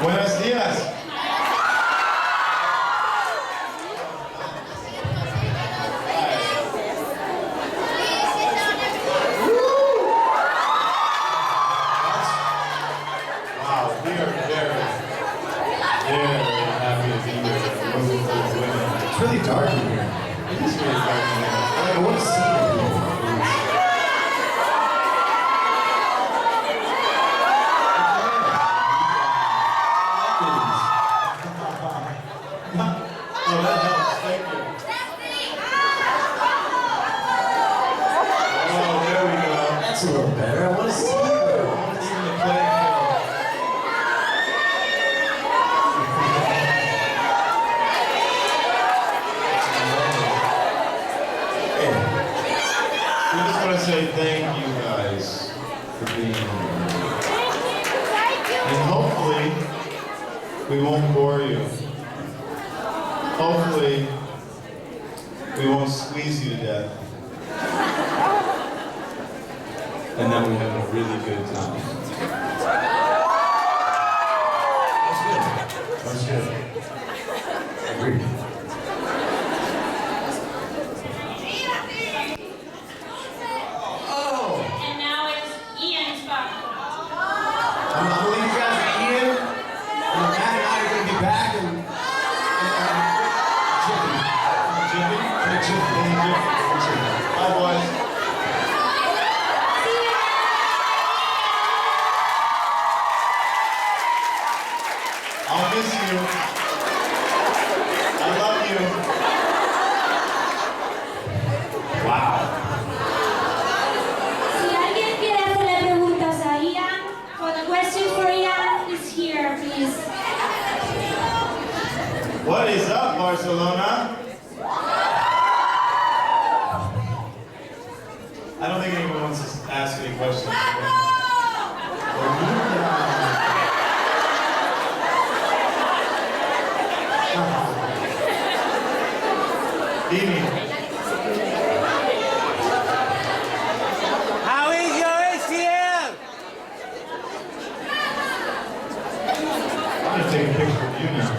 Buenos días. Wow, we are very happy to be here. It's really dark in here. It is really dark in here. I want to see it. That's a little better. I want to see you. I want to see the playing field. We just want to say thank you guys for being here. And hopefully, we won't bore you. Hopefully, we won't squeeze you to death. And then we have a really good time. That's good. Agreed. Oh! And now it's Ian's part. I believe you guys are Ian. And Matt and I are going to be back and Chippy. Bye, boys. I'll miss you. I love you. Wow. Si alguien quiere hacerle preguntas a Ian, for the question for Ian is here, please. What is up, Barcelona? I don't think anyone wants to ask any questions. Dini. How is your ACL? I'm gonna take a picture of you now.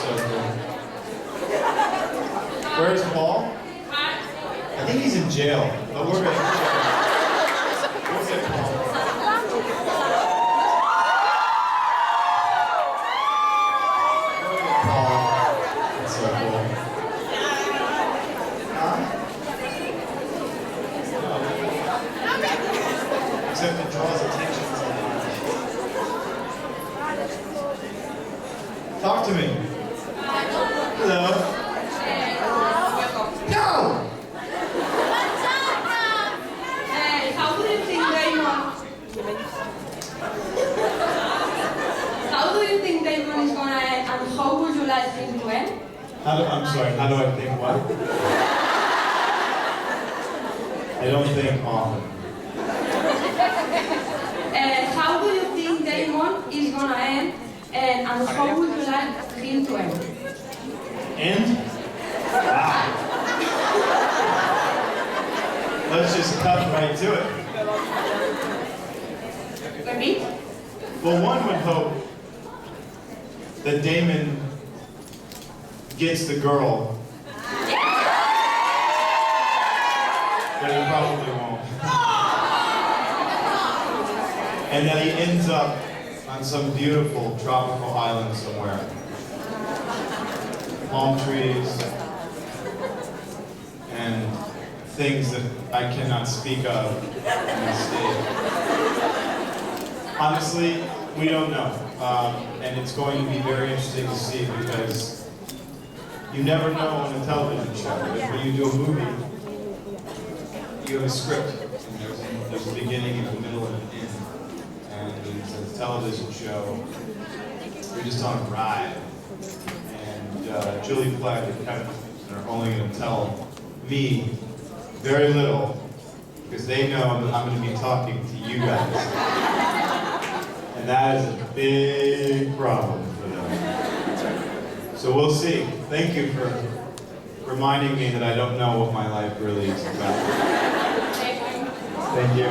So cool. Where's Paul? I think he's in jail, but we're gonna check. We'll get Paul. That's so cool. Except it draws attention so much. Talk to me. Hello. No! How do you think Damon? How do you think Damon is gonna end, and how would you like him to end? I'm sorry, how do I think what? I don't think often. How do you think Damon is gonna end, and how would you like him to end? End? Wow. Let's just cut right to it. Repeat? Well, one would hope that Damon gets the girl. But he probably won't. And that he ends up on some beautiful tropical island somewhere. Palm trees and things that I cannot speak of in this state. Honestly, we don't know. And it's going to be very interesting to see because you never know on a television show. Because when you do a movie, you have a script. And there's a beginning, a middle, and an end. And it's a television show. You're just on a ride. And Julie Fleck and Kevin are only going to tell me very little because they know that I'm going to be talking to you guys. And that is a big problem for them. So we'll see. Thank you for reminding me that I don't know what my life really is about. Thank you.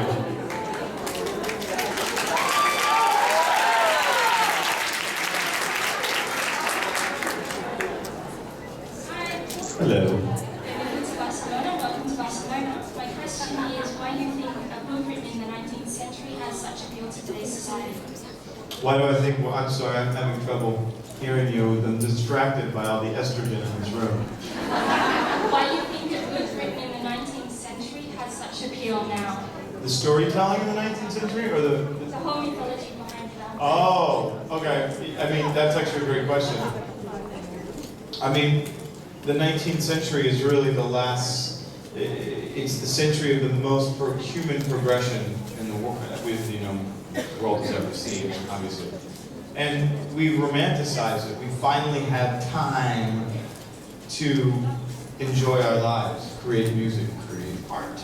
Hello. Welcome to Barcelona. Welcome to Barcelona. My question is, why do you think a book written in the 19th century has such appeal to today's society? Why do I think, well, I'm sorry, I'm having trouble hearing you. I'm distracted by all the estrogen in this room. Why do you think a book written in the 19th century has such appeal now? The storytelling in the 19th century or The whole mythology behind that. Oh, okay. I mean, that's actually a great question. I mean, the 19th century is really the last, it's the century of the most human progression in the world, the world has ever seen, obviously. And we romanticize it. We finally have time to enjoy our lives, create music, create art,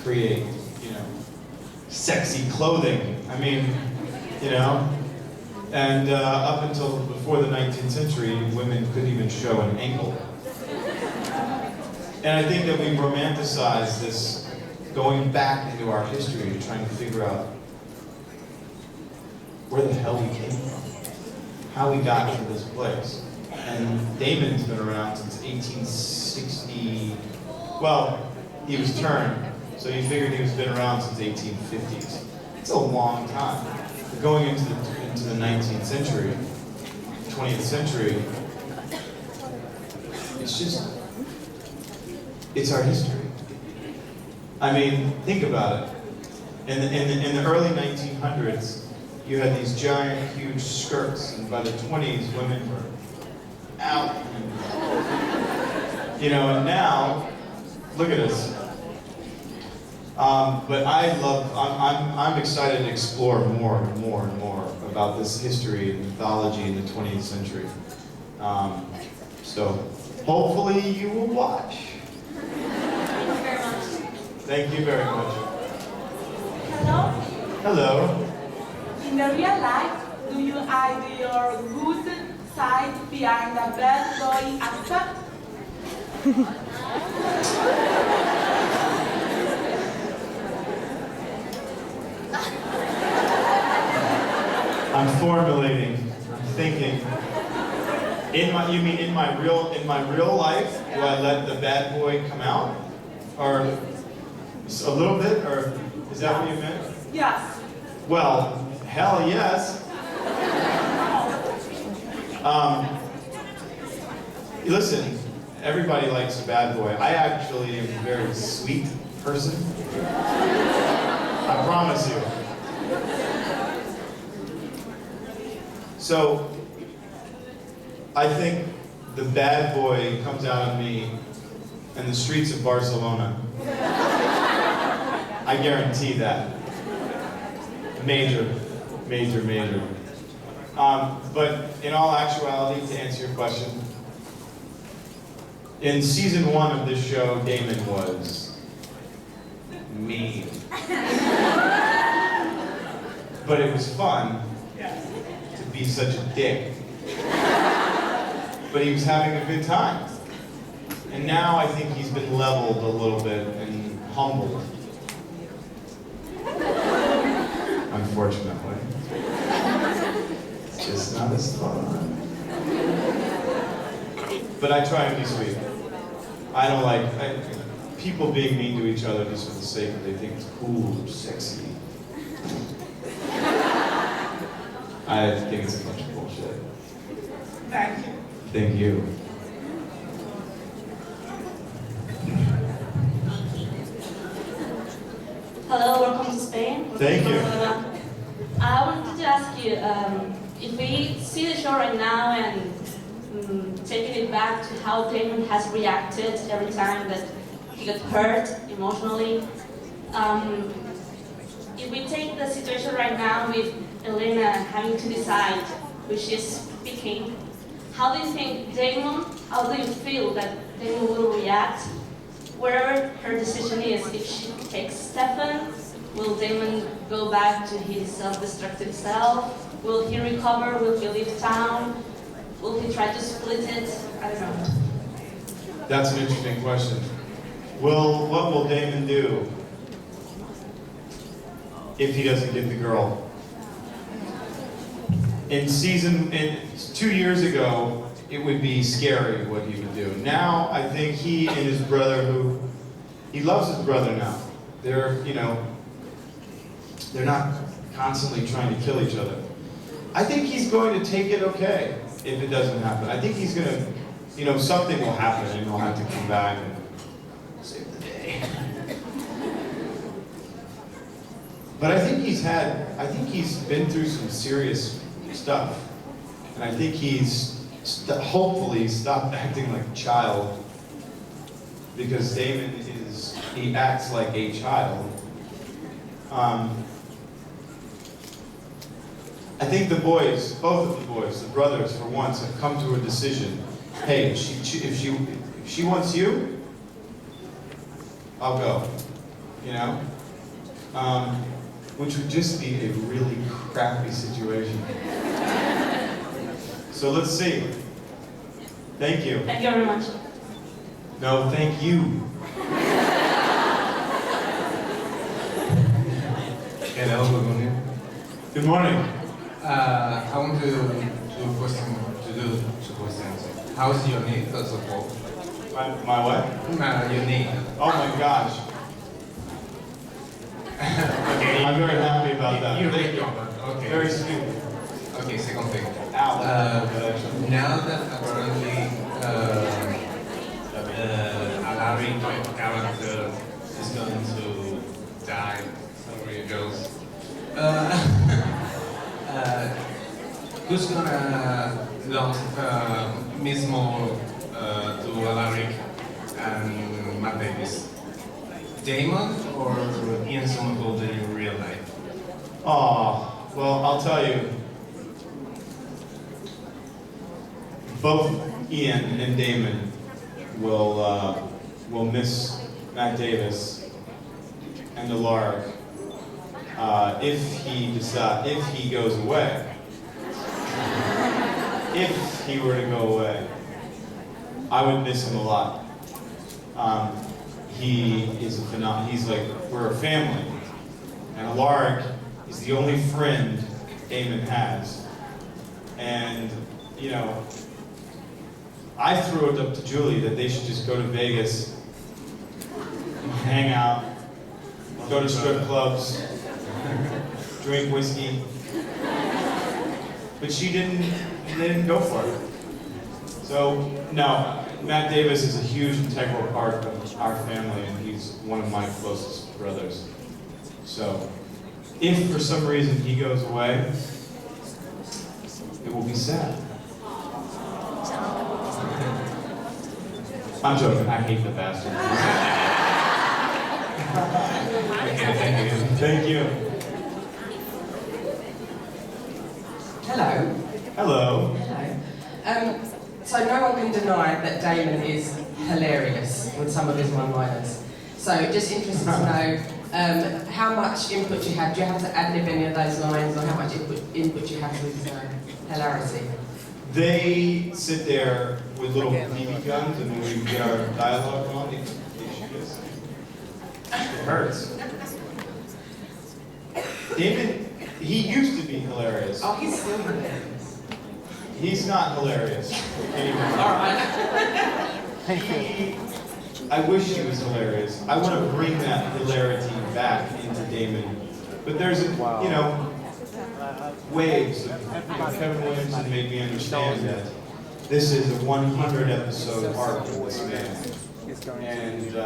create, sexy clothing. I mean, and up until before the 19th century, women couldn't even show an ankle. And I think that we romanticize this going back into our history and trying to figure out where the hell we came from, how we got to this place. And Damon's been around since 1860, well, he was turned, so you figured he was been around since 1850s. It's a long time. But going into the 19th century, 20th century, it's our history. I mean, think about it. In the early 1900s, you had these giant, huge skirts, and by the 20s, women were out. And now, look at us. But I'm excited to explore more and more and more about this history and mythology in the 20th century. So, hopefully you will watch. Thank you very much. Hello. Hello. In the real life, do you hide your good side behind a bad boy actor? I'm formulating. I'm thinking. You mean in my real life? Do I let the bad boy come out, or a little bit, or is that what you meant? Yes. Well, hell yes. Listen, everybody likes a bad boy. I actually am a very sweet person. I promise you. So, I think the bad boy comes out of me in the streets of Barcelona. I guarantee that. Major. But in all actuality, to answer your question, in season 1 of this show, Damon was mean. But it was fun to be such a dick. But he was having a good time. And now I think he's been leveled a little bit and humbled. Unfortunately. It's just not as fun. But I try and be sweet. I don't like people being mean to each other just for the sake of they think it's cool or sexy. I think it's a bunch of bullshit. Thank you. Thank you. Hello, welcome to Spain. Thank you. I wanted to ask you, if we see the show right now and taking it back to how Damon has reacted every time that he got hurt emotionally, if we take the situation right now with Elena having to decide who she's picking, how do you think how do you feel that Damon will react wherever her decision is? If she takes Stefan, will Damon go back to his self-destructive self? Will he recover? Will he leave town? Will he try to split it? I don't know. That's an interesting question. What will Damon do if he doesn't get the girl? In 2 years ago, it would be scary what he would do. Now, I think he and his brother, he loves his brother now. They're not constantly trying to kill each other. I think he's going to take it okay if it doesn't happen. I think he's going to, something will happen and he'll have to come back and save the day. But I think he's been through some serious stuff. And I think hopefully stopped acting like a child, because Damon he acts like a child. I think both of the boys, the brothers for once, have come to a decision. Hey, if she wants you, I'll go. Which would just be a really crappy situation. So let's see. Thank you. Thank you very much. No, thank you. Hello, good morning. Good morning. I want to do two questions. How's your knee, first of all? My what? Your knee. Oh my gosh. Okay. I'm very happy about that. You Thank you. Okay. Very sweet. Okay, second thing. Ow. Now that apparently Alaric character is going to die, sorry girls. Who's gonna launch mismo to Alaric and Matt Davis? Damon or Ian Somerhalder in real life? Oh, well, I'll tell you. Both Ian and Damon will miss Matt Davis and Alaric if he goes away. If he were to go away, I would miss him a lot. He is a phenomenon. He's like, we're a family. And Alaric is the only friend Damon has. And, I threw it up to Julie that they should just go to Vegas, hang out, go to strip clubs, drink whiskey. But they didn't go for it. So, no, Matt Davis is a huge integral part of our family, and he's one of my closest brothers. So, if for some reason he goes away, it will be sad. I'm joking, I hate the bastard. Thank you. Hello. Hello. Hello. So no one can deny that Damon is hilarious with some of his one-liners. So just interested to know how much input you have. Do you have to ad-lib any of those lines, or how much input you have with hilarity? They sit there with little BB guns, and we get our dialogue on. They shoot us. It hurts. Damon, he used to be hilarious. Oh, he's still hilarious. He's not hilarious anymore. All right. I wish he was hilarious. I want to bring that hilarity back into Damon. But there's, waves of Kevin Williamson made me understand that this is a 100 episode arc of this man. And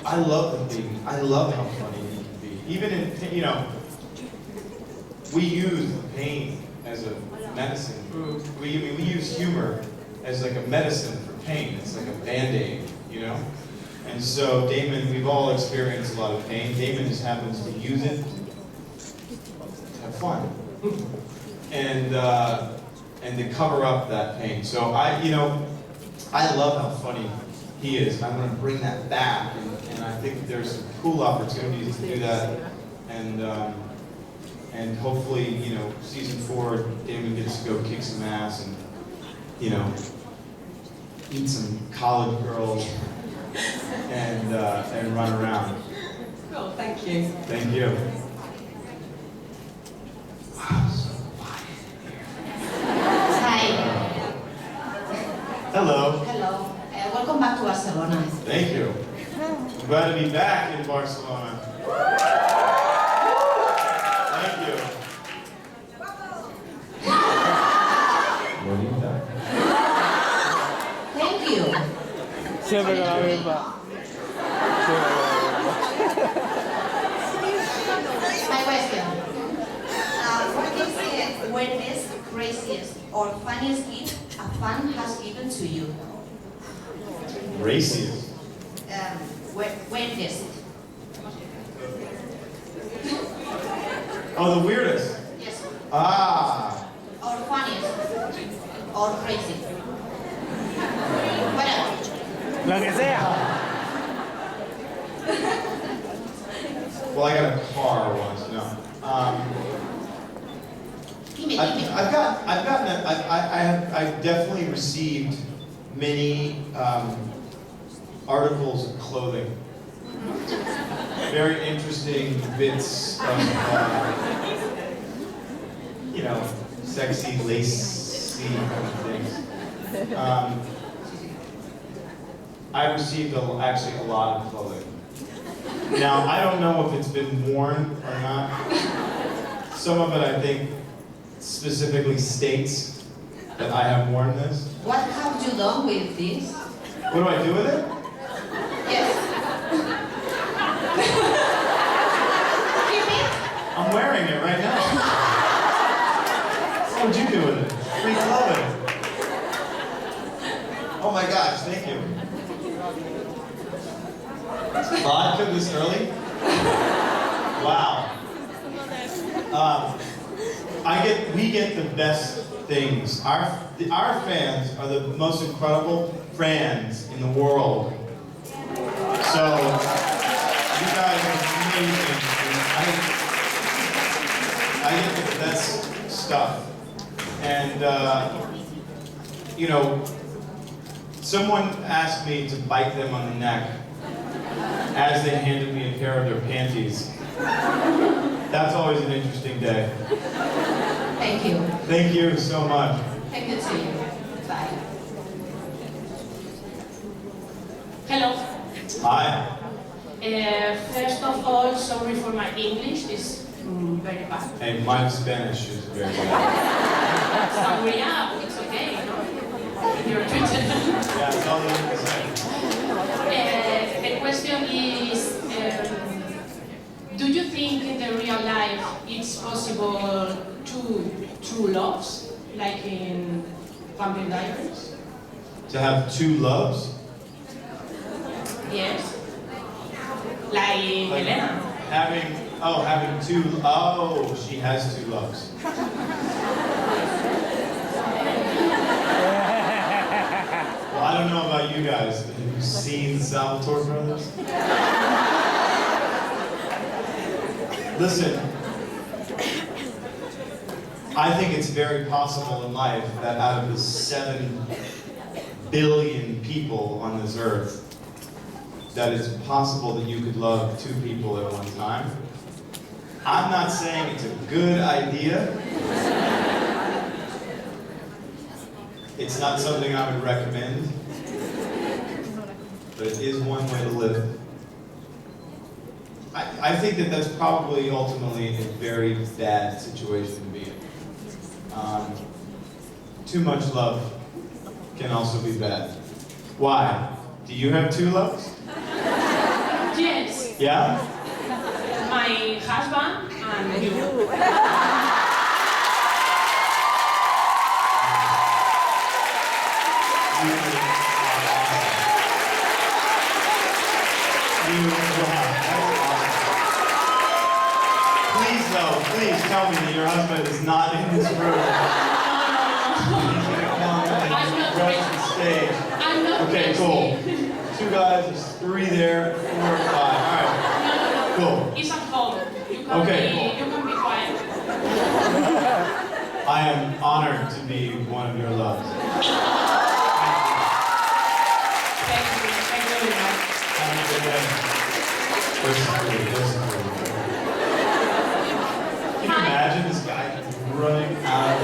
I love how funny he can be. Even in, we use pain as a medicine. We use humor as like a medicine for pain. It's like a Band-Aid, And so Damon, we've all experienced a lot of pain. Damon just happens to use it to have fun. And to cover up that pain. So I love how funny he is. I'm going to bring that back, and I think there's some cool opportunities to do that. And And hopefully, you know, season 4, Damon gets to go kick some ass and, you know, eat some college girls and run around. Cool, thank you. Thank you. Wow, so quiet Hi. Hello. Hello. Welcome back to Barcelona. Thank you. I'm glad to be back in Barcelona. Thank you. Thank you. Siempre con la misma. My question. What is the weirdest, craziest, or funniest gift a fan has given to you? Raciest. Weirdest. Oh, the weirdest. Yes. Ah. Or funniest. Or crazy. Whatever. Lo que sea. Well, I got a car once. No. I've definitely received many articles of clothing. Very interesting bits of, you know, sexy, lacy kind of things. I received actually a lot of clothing. Now, I don't know if it's been worn or not. Some of it, I think, specifically states that I have worn this. What have you done with this? What do I do with it? Yes. Keep it. I'm wearing it right now. What would you do with it? Free clothing. Oh my gosh, thank you. Vodka this early? Wow. We get the best things. Our fans are the most incredible fans in the world. So, you guys are amazing. I get the best stuff. And, you know, someone asked me to bite them on the neck as they handed me a pair of their panties. That's always an interesting day. Thank you. Thank you so much. Thank you to you. Bye. Hello. Hi. First of all, sorry for my English. It's very bad. And my Spanish is very bad. Sangria, it's okay, you know? You're Twitter. Yeah, it's all the same. The question is, do you think in the real life it's possible to true loves, like in Vampire Diaries? To have two loves? Yes. Like Elena. Having two, she has two loves. Well, I don't know about you guys. Have you seen the Salvatore Brothers? Listen, I think it's very possible in life that out of the 7 billion people on this earth, that it's possible that you could love 2 people at one time. I'm not saying it's a good idea. It's not something I would recommend, but it is one way to live. I think that that's probably ultimately a very bad situation to be in. Too much love can also be bad. Why? Do you have 2 loves? Yes. Yeah? My husband and you. Please tell me that your husband is not in this room. He's gonna come and rush the stage. I'm not Okay, cool. 2 guys, there's 3 there, 4, 5. All right. No. Cool. It's at home. You can Okay, be, cool. you can be quiet. I am honored to be one of your loves. Thank you very much. Have a good day. Listen to me. Can you imagine this guy running out of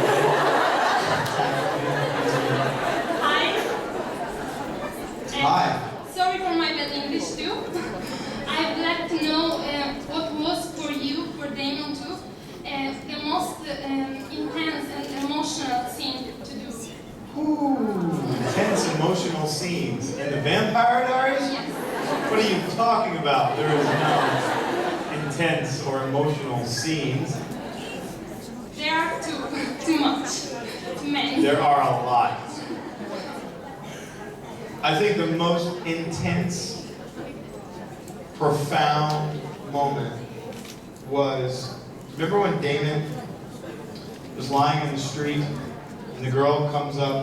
Hi. Sorry for my bad English too. I'd like to know what was for you, for Damon too, the most intense and emotional scene to do. Intense emotional scenes in the Vampire Diaries? Yes. What are you talking about? There is no intense or emotional scenes. There are too much, too many. There are a lot. I think the most intense, profound moment was, remember when Damon was lying in the street and the girl comes up